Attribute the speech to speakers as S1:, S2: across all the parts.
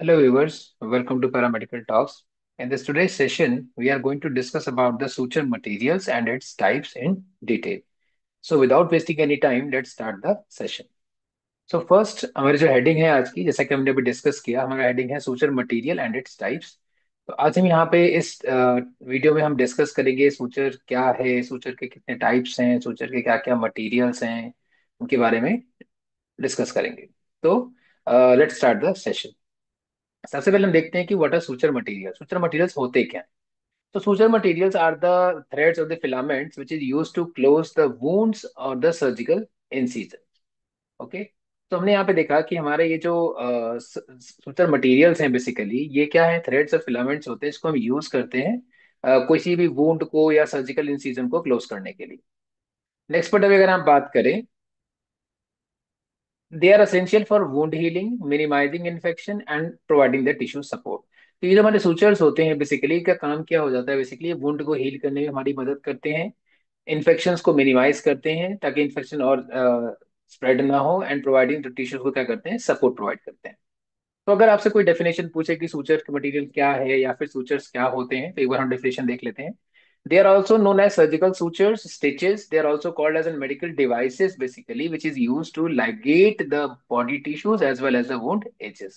S1: Hello viewers, welcome to Paramedical Talks. In this today's session, we are going to discuss about the suture materials and its types in detail. So without wasting any time, let's start the session. So first, हमारी जो heading है आज की, जैसा कि हमने अभी discuss किया, हमारा हेडिंग है suture material and its types. तो आज हम यहाँ पे इस वीडियो में हम डिस्कस करेंगे सुचर क्या है, सुचर के कितने टाइप्स हैं, सुचर के क्या क्या मटेरियल्स हैं, उनके बारे में डिस्कस करेंगे। तो लेट्स स्टार्ट द सेशन। सबसे पहले हम देखते हैं कि what are suture material. Suture materials होते क्या हैं? तो suture materials are the threads of the filaments which is used to close the wounds और द सर्जिकल इंसिजन। ओके। तो हमने यहाँ पे देखा कि हमारे ये जो सुचर मटेरियल्स हैं, बेसिकली ये क्या है? थ्रेड्स ऑफ फिलामेंट्स होते हैं, इसको हम यूज करते हैं किसी भी वुंड को या सर्जिकल इंसिजन को क्लोज करने के लिए। नेक्स्ट पर अगर हम बात करें, they are essential for wound healing, minimising infection and providing the tissue support. तो ये जो हमारे सूचर्स होते हैं, बेसिकली का काम क्या हो जाता है? बेसिकली वुंड को हील करने में हमारी मदद करते हैं, इन्फेक्शंस को मिनिमाइज करते हैं ताकि इन्फेक्शन और स्प्रेड ना हो, एंड प्रोवाइडिंग द टिश्यूज को क्या करते हैं? सपोर्ट प्रोवाइड करते हैं। तो अगर आपसे कोई डेफिनेशन पूछे कि सूचर का मटेरियल क्या है या फिर सूचर्स क्या होते हैं, तो एक बार हम डेफिनेशन देख लेते हैं। They are also known as surgical sutures, stitches. They are also called as in medical devices, basically, which is used to ligate the body tissues as well as the wound edges.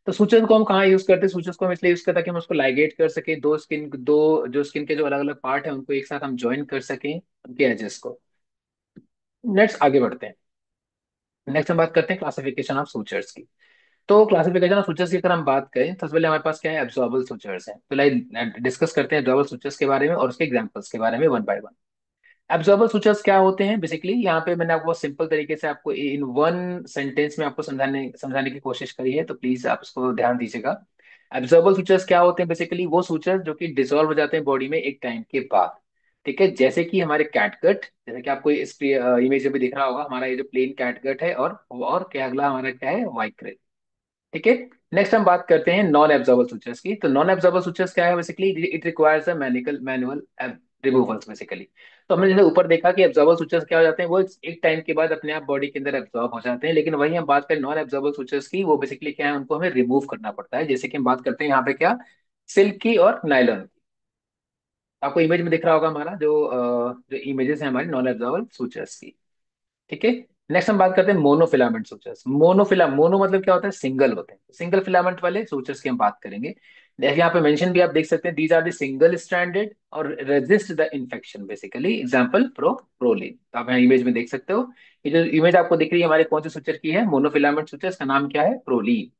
S1: तो suture को हम कहाँ use करते हैं? Sutures को हम इसलिए use करते हैं कि हम उसको लाइगेट कर सके, दो जो स्किन के जो अलग अलग पार्ट है उनको एक साथ हम ज्वाइन कर सकें, उनके एजेस को। नेक्स्ट आगे बढ़ते हैं। नेक्स्ट हम बात करते हैं क्लासिफिकेशन ऑफ सूचर्स की। तो क्लासिफिकेशन ऑफ सूचर्स की अगर हम बात करें, सबसे पहले हमारे पास क्या है? एब्जॉर्बल सूचर्स हैं। तो लाइक डिस्कस करते हैं एब्जॉर्बल सूचर्स के बारे में और उसके एग्जांपल्स के बारे में one by one. Absorber sutures क्या होते हैं? बेसिकली यहाँ पे मैंने आपको सिंपल तरीके से आपको इन वन सेंटेंस में आपको समझाने समझाने की कोशिश करी है, तो प्लीज आप इसको ध्यान दीजिएगा। एब्जॉर्बर सूचर्स क्या होते हैं? बेसिकली वो सूचर्स जो कि डिसॉल्व हो जाते हैं बॉडी में एक टाइम के बाद। ठीक है, जैसे कि हमारे कैटगट, जैसे कि आपको इस इमेज में भी दिख रहा होगा, हमारा ये जो प्लेन कैटगट है, और क्या अगला हमारा क्या है? वाइक्रेल। ठीक है। नेक्स्ट हम बात करते हैं नॉन एब्जॉर्बल सूचर्स की। तो नॉन एब्जॉर्बल सूचर्स क्या है? Basically it requires a manual removals, basically. तो हमने जैसे ऊपर देखा कि एब्जॉर्बल सूचर्स क्या हो जाते हैं, वो एक टाइम के बाद अपने आप बॉडी के अंदर एब्जॉर्ब हो जाते हैं, लेकिन वही हम बात करें नॉन एब्जॉर्बल सूचर्स की, वो बेसिकली क्या है? उनको हमें रिमूव करना पड़ता है। जैसे कि हम बात करते हैं यहाँ पे क्या? सिल्क की और नायलॉन की। आपको इमेज में दिख रहा होगा हमारा जो इमेजेस है हमारी नॉन एब्जॉर्बल सूचर्स की। ठीक है। नेक्स्ट हम बात करते हैं मोनोफिलामेंट सूचर्स। मोनो मतलब क्या होता है? सिंगल होते हैं। सिंगल फिलामेंट वाले सूचर्स की हम बात करेंगे। जैसे यहाँ पे मेंशन भी आप देख सकते हैं, these are the single stranded और resist the infection, basically example prolene. तो आप यहाँ इमेज में देख सकते हो। ये जो इमेज आपको दिख रही है हमारे कौन से सूचर की है? Monofilament suture. इसका नाम क्या है? प्रोलीन।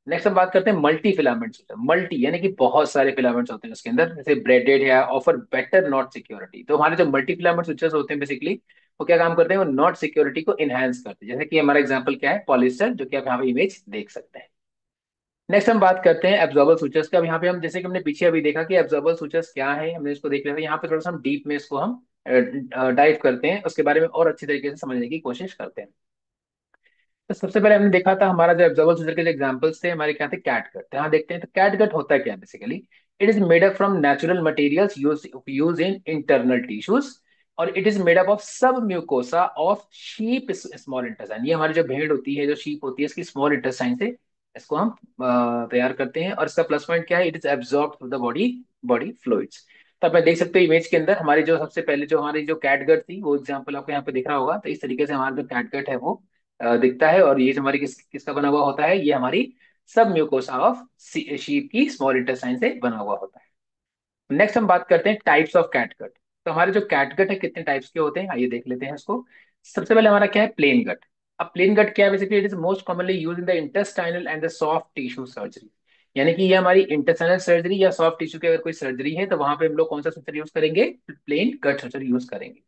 S1: नेक्स्ट हम बात करते हैं मल्टी फिलामेंट सूचर। मल्टी यानी कि बहुत सारे फिलामेंट्स होते हैं उसके अंदर, जैसे ब्रेडेड है, ऑफर बेटर नॉट सिक्योरिटी। तो हमारे जो मल्टी फिलामेंट सूचर्स होते हैं, बेसिकली वो क्या काम करते हैं? वो नॉट सिक्योरिटी को इनहेंस करते हैं। जैसे कि हमारा एग्जांपल क्या है? पॉलिस्टर, जो कि आप यहाँ पे इमेज देख सकते हैं। नेक्स्ट हम बात करते हैं एब्जॉर्बल सूचर्स का। अब यहाँ पे हम, जैसे कि हमने पीछे अभी देखा कि एब्जॉर्बल सूचर्स क्या है, हमने इसको देख लिया था। यहाँ पे थोड़ा सा हम डीप में इसको हम डाइव करते हैं, उसके बारे में और अच्छी तरीके से समझने की कोशिश करते हैं। तो सबसे पहले हमने देखा था हमारा जो एब्जॉर्बल सूचर के जो एग्जांपल्स थे हमारे क्या थे? कैटगट। यहाँ देखते हैं तो कैटगट होता है क्या? Basically it is made up from natural materials use in internal tissues, और it is made up of submucosa of sheep small intestine. ये हमारी जो भेड़ होती है, जो शीप होती है, इसकी स्मॉल इंटेस्टाइन से इसको हम तैयार करते हैं। और इसका प्लस पॉइंट क्या है? It is absorb through the body body fluids. तो आप देख सकते हो इमेज के अंदर हमारी जो सबसे पहले जो हमारी जो कैटगट थी, वो एग्जांपल आपको यहाँ पे दिख रहा होगा। तो इस तरीके से हमारा जो कैटगट है वो दिखता है। और ये जो हमारी किसका बना हुआ होता है? ये हमारी सब म्यूकोसा ऑफ शीप की स्मॉल इंटेस्टाइन से बना हुआ होता है। नेक्स्ट हम बात करते हैं टाइप्स ऑफ कैटगट। तो हमारे जो कैटगट है कितने टाइप्स के होते हैं, आइए देख लेते हैं इसको। सबसे पहले हमारा क्या है? प्लेन गट। अब प्लेन गट क्या है? Basically it is most commonly use in the intestinal and the soft tissue surgery. यानी कि ये हमारी इंटेस्टाइनल सर्जरी या सॉफ्ट टिश्यू की अगर कोई सर्जरी है, तो वहां पे हम लोग कौन सा सूचर यूज करेंगे? प्लेन गट सूचर यूज करेंगे।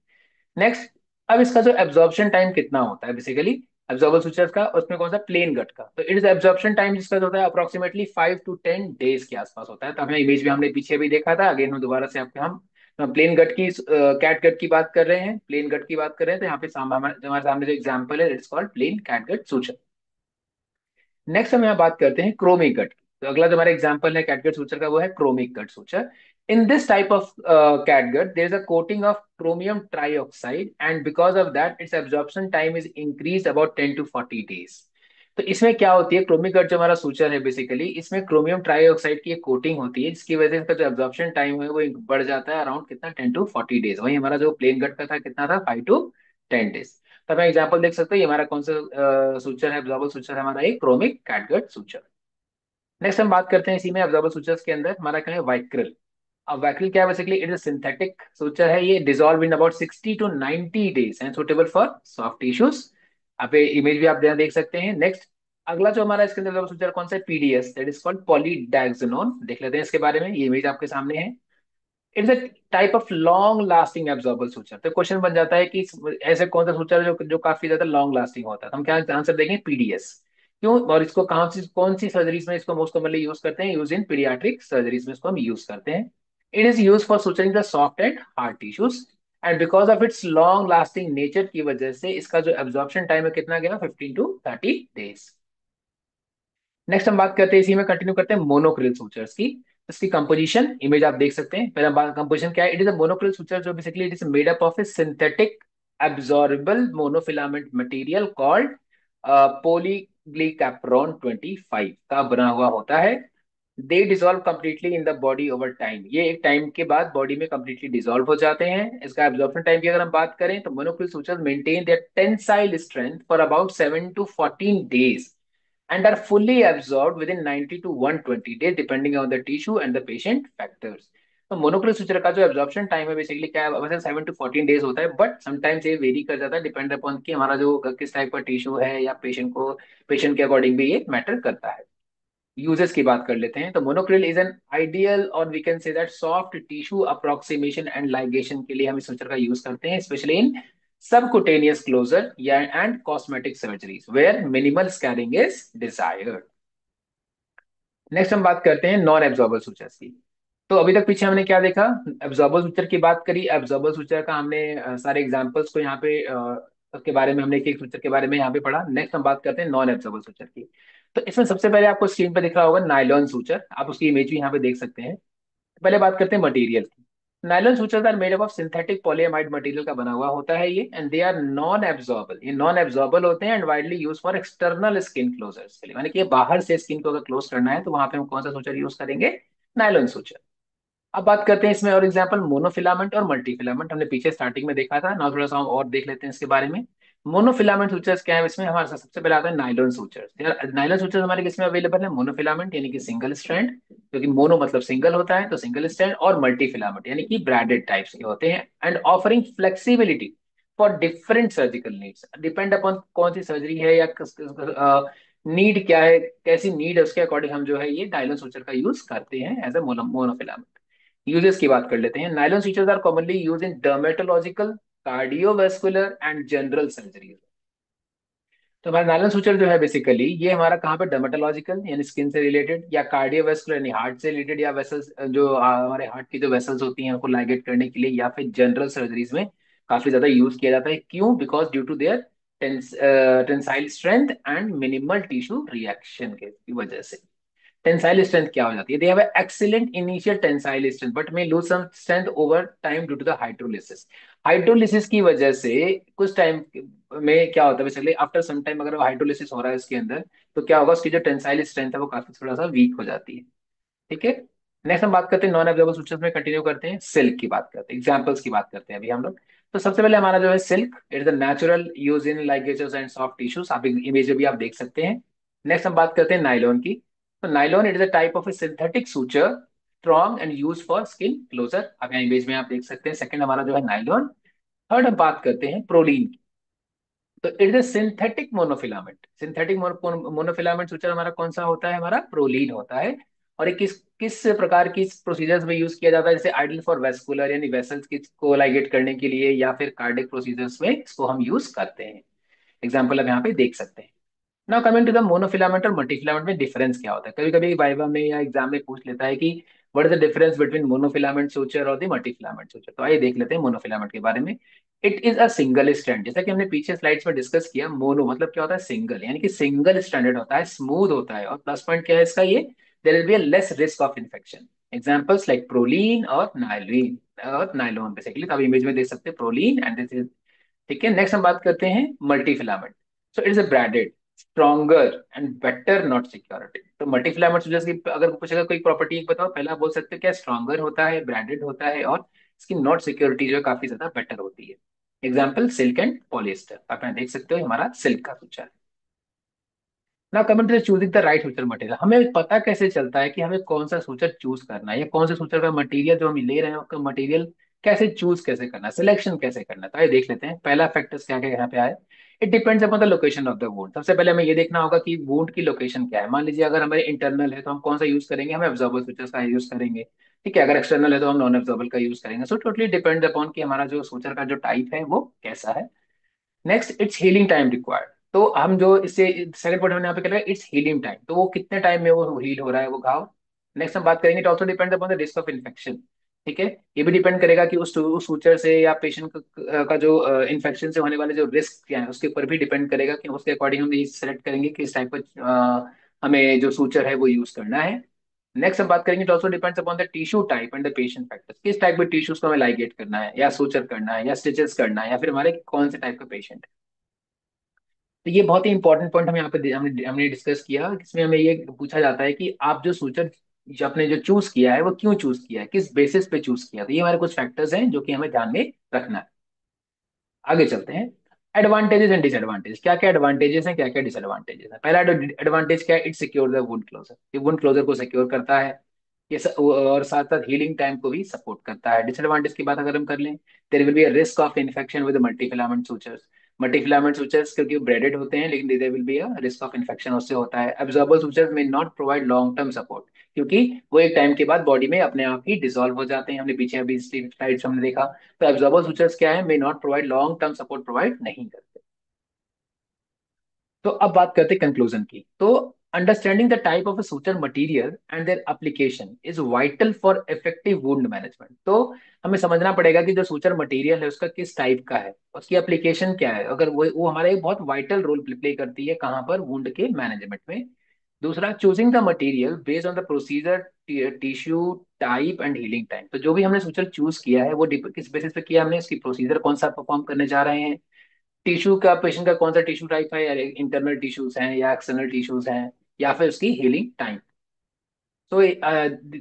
S1: नेक्स्ट, अब इसका जो एब्जॉर्प्शन टाइम कितना होता है? बेसिकली एब्जॉर्बल सूचर्स का, उसमें कौन सा? प्लेन गट का। तो इट इज एब्जॉर्प्शन टाइम जिसका जो होता है अप्रोक्सीमेटली 5 to 10 डेज के आसपास होता है। तो हमने इमेज में हमने पीछे भी देखा था, अगेन हम दोबारा से आपके हम प्लेन गट की कैट गट की बात कर रहे हैं, प्लेन गट की बात कर रहे हैं। तो यहाँ पे हमारे सामने जो एग्जाम्पल है, it's called plain catgut suture. Next हम यहाँ बात करते हैं क्रोमिक गट। तो अगला जो हमारा एग्जांपल है कैटगट सूचर का, वो है chromic gut suture. In this type of catgut there is a coating of chromium trioxide, and because of that its absorption time is increase about 10 to 40 days। तो इसमें क्या होती है, क्रोमिक गर्ड जो हमारा सूचर है बेसिकली, इसमें क्रोमियम ट्राइऑक्साइड की एक कोटिंग होती है, जिसकी वजह से इसका जो एब्जॉर्प्शन टाइम है वो बढ़ जाता है अराउंड कितना, 10 to 40 डेज। वही हमारा जो प्लेन गर्ड का था कितना था, 5 to 10 डेज। तो हमें एग्जाम्पल देख सकते हैं, ये हमारा कौन सा सूचर है, एब्जॉर्बल सूचर है हमारा, एक क्रोमिक कैटगट सूचर। नेक्स्ट हम बात करते हैं इसी में एब्जॉर्बल सूचर्स के अंदर हमारा क्या है, वाइक्रल। अब वैक्यूल क्या है, basically it is synthetic suture है, ये dissolve in about 60 to 90 days and suitable for soft tissues. आप इमेज भी आप यहाँ देख सकते हैं। नेक्स्ट अगला जो हमारा इसके अंदर सूचर कौन सा है, पीडीएस, दैट इज कॉल्ड पॉलीडाइग्जोनोन। देख लेते हैं इसके बारे में, ये इमेज आपके सामने है। It's a type of long lasting absorbable suture. तो क्वेश्चन बन जाता है कि ऐसे कौन सा सूचर है जो जो काफी ज्यादा लॉन्ग लास्टिंग होता है, तो हम क्या आंसर देंगे, पीडीएस। क्यों, और इसको कौन सी सर्जरीज में इसको मोस्ट कॉमनली यूज करते हैं, यूज इन पीडियाट्रिक सर्जरीज में इसको हम यूज करते हैं। It is use for suturing the soft and hard tissues, and because of its long lasting nature की वजह से इसका जो एब्जॉर्प्शन टाइम है कितना गया, 15 to 30 डेज। नेक्स्ट हम बात करते हैं, इसी में कंटिन्यू करते हैं मोनोक्रिल सूचर्स की। इसकी कंपोजिशन इमेज आप देख सकते हैं। पहला बात कंपोजिशन क्या है, इट इज अ मोनोक्रिल सूचर जो basically it is made up of a synthetic absorbable monofilament material called polyglicaprone 25 का बना हुआ होता है। They dissolve completely in the body over time, ये एक टाइम के बाद बॉडी में कम्प्लीटली डिजोल्व हो जाते हैं। इसका एब्जॉर्प्शन टाइम की अगर हम बात करें तो Monocryl sutures maintain their tensile strength for about 7 to 14 days and are fully absorbed within 90 to 120 days depending on the tissue and the patient factors। तो मोनोक्रिल सूचर का जो एब्जॉर्प्शन टाइम है बेसिकली क्या है, वैसे 7 to 14 डेज होता है, but sometimes ये वेरी कर जाता है, डिपेंड अपॉन कि हमारा जो किस टाइप का टिश्यू है या पेशेंट के अकॉर्डिंग भी ये मैटर करता है। यूजेस की बात कर लेते हैं, तो मोनोक्रिल इज एन आइडियल और we can say that soft tissue approximation and ligation के लिए हम इस सूचर का यूज करते हैं, स्पेशली इन सबकुटेनियस क्लोजर या and cosmetic surgeries where minimal scarring is desired. Next हम बात करते हैं नॉन एब्जॉर्बल सूचर्स की। तो अभी तक पीछे हमने क्या देखा, एब्जॉर्बल सूचर की बात करी। एब्जॉर्बल सूचर का हमने सारे एग्जांपल्स को यहाँ पे उसके बारे में हमने एक एक सूचर के बारे में यहाँ पे पढ़ा। नेक्स्ट हम बात करते हैं नॉन एब्जॉर्बल सूचर की। तो इसमें सबसे पहले आपको स्क्रीन पे दिख रहा होगा नायलॉन सूचर, आप उसकी इमेज भी यहाँ पे देख सकते हैं। पहले बात करते हैं मटेरियल की। Nylon suture are made up of synthetic polyamide material का बना हुआ होता है ये, and they are non absorbable, ये नॉन एब्जॉर्बल होते हैं and widely use for external skin closures के लिए, यानी कि बाहर से स्किन को अगर क्लोज करना है तो वहां पे हम कौन सा सूचर यूज करेंगे, नायलॉन सूचर। अब बात करते हैं इसमें और एग्जांपल, मोनोफिलामेंट और मल्टीफिलामेंट हमने पीछे स्टार्टिंग में देखा था ना, थोड़ा सा हम और देख लेते हैं इसके बारे में। मोनोफिलामेंट सूचर्स क्या है, इसमें हमारे सबसे पहले आता है नाइलॉन सूचर्स। नाइलॉन सूचर्स हमारे किसमें अवेलेबल है, मोनोफिलामेंट यानी कि सिंगल स्ट्रैंड, क्योंकि मोनो मतलब सिंगल होता है तो सिंगल स्ट्रैंड, और मल्टीफिलामेंट यानी कि ब्रैडेड टाइप्स के होते हैं, and offering flexibility for different surgical needs, depend upon कौन सी सर्जरी है या नीड क्या है, कैसी नीड है उसके अकॉर्डिंग हम जो है ये नाइलॉन सूचर का यूज करते हैं एज ए मोनोफिलामेंट। यूजेस की बात कर लेते हैं। Nylon stitches are commonly use in dermatological, cardiovascular and general surgery. तो हमारा नायलॉन सूचर जो है बेसिकली ये हमारा कहाँ पे, डर्मेटोलॉजिकल यानी स्किन से रिलेटेड, या कार्डियोवास्कुलर यानी हार्ट से रिलेटेड, या वेसल्स जो हमारे हार्ट की जो वेसल्स होती हैं उनको लाइगेट करने के लिए, या फिर जनरल सर्जरीज में काफी ज्यादा यूज किया जाता है। क्यों, because due to their tensile strength and minimal tissue reaction की वजह से। टेंसाइल स्ट्रेंथ क्या हो जाती है, they have excellent initial tensile strength but may lose some strength over time due to the hydrolysis. Hydrolysis की वजह से कुछ टाइम में क्या होता है, बेसिकली आफ्टर सम टाइम अगर हाइड्रोलिसिस हो रहा है इसके अंदर, तो क्या होगा, उसकी जो टेंसाइल स्ट्रेंथ है वो काफी थोड़ा सा वीक हो जाती है। ठीक है। नेक्स्ट हम बात करते हैं नॉन एब्जॉर्बल सूचर्स में, कंटिन्यू करते हैं, सिल्क की बात करते हैं, एग्जांपल्स की बात करते हैं अभी हम लोग। तो सबसे पहले हमारा जो है silk, it is the natural use in ligatures and soft tissues, आप इमेज में भी आप देख सकते हैं। नेक्स्ट हम बात करते हैं नायलॉन की। तो nylon it is a type of a synthetic suture, strong and use for skin closure, आप यहाँ इमेज में आप देख सकते हैं। सेकंड हमारा जो है नायलॉन। थर्ड हम बात करते हैं प्रोलीन। तो it is synthetic monofilament, synthetic monofilament suture हमारा कौन सा होता है, हमारा प्रोलीन होता है। और ये किस किस प्रकार की प्रोसीजर्स में यूज किया जाता है, जैसे आइडल फॉर वेस्कुलर यानी वेसल्स को लाइगेट करने के लिए, या फिर कार्डिक प्रोसीजर्स में इसको हम यूज करते हैं। एग्जाम्पल अब यहाँ पे देख सकते हैं। Now coming to the monofilament और मल्टीफिलामेंट में डिफरेंस क्या होता है, कभी कभी वाइवा में या एग्जाम में पूछ लेता है कि what is the difference between monofilament suture और द मल्टीफिलामेंट सूचर। तो आइए देख लेते हैं मोनोफिलामेंट के बारे में। It is a single strand, जैसा कि हमने पीछे स्लाइड्स में डिस्कस किया, मोनो मतलब क्या होता है, सिंगल, यानी कि सिंगल स्ट्रैंडेड होता है, स्मूथ होता है, और प्लस पॉइंट क्या है इसका, ये there will be a less risk of infection. Examples like Prolene और नाइलिन और नाइलॉन बेसिकली, तो आप इमेज में देख सकते हैं प्रोलीन एंड दिस इज। ठीक है। नेक्स्ट हम बात करते हैं multifilament. So it's a branded, stronger and better, not security. तो मल्टीफ्लामेंट सूचर्स की अगर पूछेगा कोई प्रॉपर्टी बताओ, पहला आप बोल सकते हो क्या, स्ट्रॉन्गर होता है, ब्रांडेड होता है, और इसकी नॉट सिक्योरिटी जो है काफी ज्यादा बेटर होती है। एग्जाम्पल सिल्क एंड पॉलिएस्टर, आप यहाँ देख सकते हो ये हमारा सिल्क का सूचर है। ना coming to choosing the right suture material, हमें पता कैसे चलता है कि हमें कौन सा सूचर चूज करना है, या कौन से सूचर का मटेरियल जो हम ले रहे हैं उसका मटेरियल कैसे चूज कैसे करना है, सिलेक्शन कैसे करना है। तो आइए देख लेते हैं पहला फैक्टर्स क्या क्या यहाँ पे आए। It depends upon the location of the wound. सबसे पहले हमें ये देखना होगा कि वुंड की लोकेशन क्या है। मान लीजिए अगर हमारे इंटरनल है तो हम कौन सा यूज करेंगे, हम एब्जॉर्बर सूचर्स का यूज करेंगे। ठीक है, अगर एक्सटर्नल है तो हम नॉन एब्जॉर्बल का यूज करेंगे। सो टोटली डिपेंड्स अपॉन कि हमारा जो सूचर का जो टाइप है वो कैसा है। Next, it's healing time required. तो हम जो इससे सेकंड पॉइंट हमने यहाँ पे क्या लिखा, इट्स हीलिंग टाइम, तो वो कितने टाइम में वो हील हो रहा है वो घाव। नेक्स्ट हम बात करेंगे, it also depends upon the risk of infection. ठीक है, ये भी डिपेंड करेगा कि उस सूचर से या पेशेंट का जो इन्फेक्शन से होने वाले जो रिस्क क्या है उसके ऊपर भी डिपेंड करेगा, कि उसके अकॉर्डिंग हम ये सेलेक्ट करेंगे कि इस टाइप का हमें जो सूचर है वो यूज करना है। नेक्स्ट हम बात करेंगे, it also depends upon the tissue type and the patient factors, किस टाइप के टिश्यूज को हमें लाइगेट करना है, या सूचर करना है, या स्टिचेस करना है, या फिर हमारे कौन से टाइप का पेशेंट। तो ये बहुत ही इंपॉर्टेंट पॉइंट हम यहाँ पे हमने हमने डिस्कस किया, इसमें हमें ये पूछा जाता है कि आप जो सूचर जो आपने जो चूज किया है वो क्यों चूज किया है, किस बेसिस पे चूज किया। तो ये हमारे कुछ फैक्टर्स हैं जो कि हमें ध्यान में रखना है। आगे चलते हैं, एडवांटेजेस एंड डिसएडवांटेज। क्या क्या एडवांटेजेस हैं, क्या क्या डिसएडवांटेजेस हैं। पहला एडवांटेज क्या है, it secure the wound closure, ये वुंड क्लोजर को सिक्योर करता है। और साथ साथ हीलिंग टाइम को भी सपोर्ट करता है। डिसएडवांटेज की बात अगर हम कर लें, there will be a risk of infection with multifilament sutures. Multifilament sutures क्योंकि ब्रेडेड होते हैं, लेकिन there will be a risk of infection उससे होता है। एब्जॉर्बर सूचर्स में not provide long term support, क्योंकि वो एक टाइम के बाद बॉडी में अपने आप ही डिसॉल्व हो जाते हैं, हमने पीछे अभी स्लाइड्स हमने देखा। तो एब्जॉर्बर सूचर्स क्या है, may not provide long term support, provide नहीं करते। तो अब बात करते हैं कंक्लूजन की। तो understanding the type of suture material and their application is vital for effective wound management. तो हमें समझना पड़ेगा कि जो सूचर मटेरियल है उसका किस टाइप का है, उसकी एप्लीकेशन क्या है, अगर वो हमारा एक बहुत वाइटल रोल प्ले करती है कहाँ पर, वुंड के मैनेजमेंट में। दूसरा, choosing the material based on the procedure, tissue type and healing time. तो जो भी हमने सूचर चूज किया है वो किस बेसिस पे किया हमने, इसकी प्रोसीजर कौन सा परफॉर्म करने जा रहे हैं, टिश्यू का पेशेंट का कौन सा टिश्यू टाइप है, या इंटरनल टिश्यूज हैं या एक्सटर्नल टिश्यूज हैं, या फिर उसकी healing time. So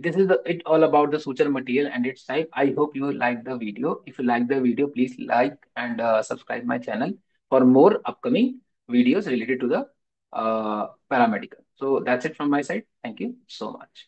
S1: this is it all about the suture material and its type. I hope you like the video. If you like the video, please like and subscribe my channel for more upcoming videos related to the paramedical. So that's it from my side. Thank you so much.